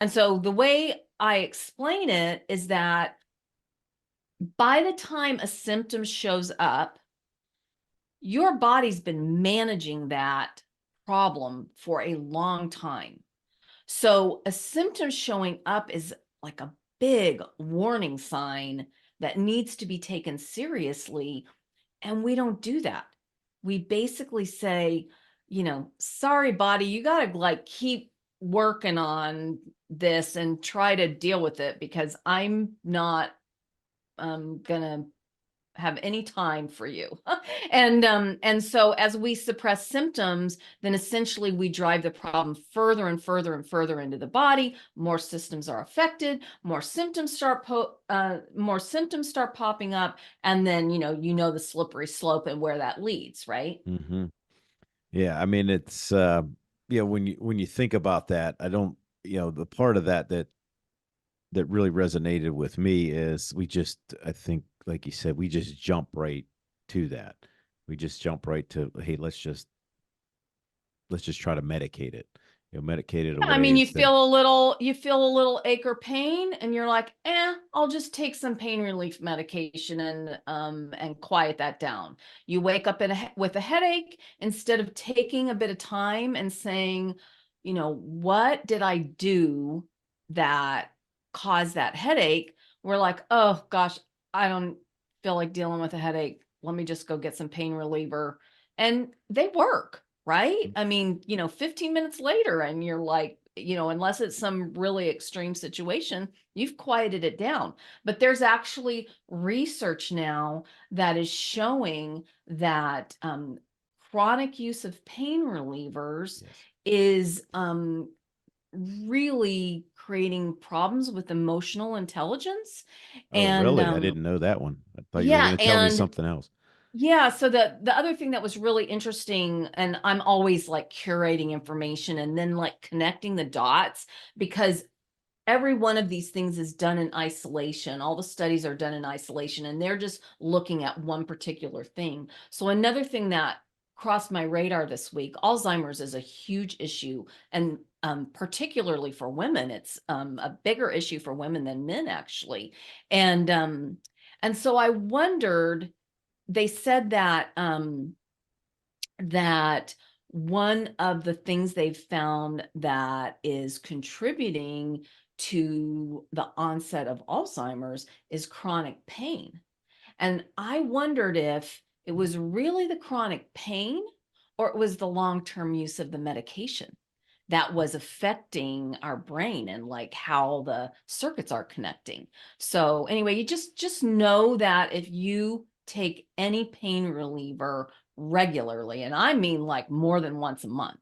And so the way I explain it is that by the time a symptom shows up, your body's been managing that problem for a long time. So a symptom showing up is like a big warning sign that needs to be taken seriously. And we don't do that. We basically say, sorry, body, you got to like keep working on this and try to deal with it because I'm not gonna have any time for you. And so as we suppress symptoms, then essentially we drive the problem further and further and further into the body. More systems are affected, more symptoms start popping up, and then the slippery slope and where that leads, right? Hmm. Yeah, I mean, it's when you think about that, I don't, the part of that really resonated with me is I think, like you said, we just jump right to that. We just jump right to, hey, let's just try to medicate it, medicate it I away mean, instead of. you feel a little ache or pain, and you're like, I'll just take some pain relief medication and quiet that down. You wake up with a headache instead of taking a bit of time and saying, what did I do that caused that headache? We're like, oh gosh, I don't feel like dealing with a headache. Let me just go get some pain reliever. And they work, right? I mean, 15 minutes later, and you're like, unless it's some really extreme situation, you've quieted it down. But there's actually research now that is showing that chronic use of pain relievers Yes. is really creating problems with emotional intelligence. Oh, And really? I didn't know that one. I thought you were yeah, going to tell me and something else. yeah, so the other thing that was really interesting, and I'm always like curating information and then like connecting the dots, because every one of these things is done in isolation. All the studies are done in isolation, and they're just looking at one particular thing. So another thing that crossed my radar this week, Alzheimer's is a huge issue, and particularly for women. It's a bigger issue for women than men, actually. And so I wondered, they said that one of the things they've found that is contributing to the onset of Alzheimer's is chronic pain. And I wondered if it was really the chronic pain or it was the long-term use of the medication that was affecting our brain and like how the circuits are connecting. So anyway, you just know that if you take any pain reliever regularly, and I mean like more than once a month,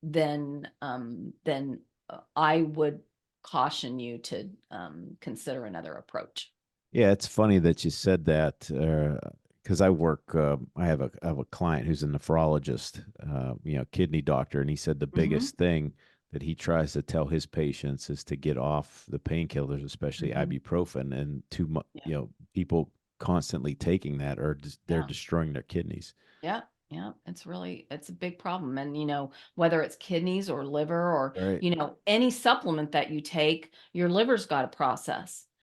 then I would caution you to consider another approach. Yeah, it's funny that you said that because I have a client who's a nephrologist, kidney doctor, and he said the Mm-hmm. biggest thing that he tries to tell his patients is to get off the painkillers, especially Mm-hmm. ibuprofen, and too much, Yeah. people constantly taking that or they're Yeah. destroying their kidneys. Yeah. Yeah. It's a big problem. And, whether it's kidneys or liver or, All right. any supplement that you take, your liver's got to process.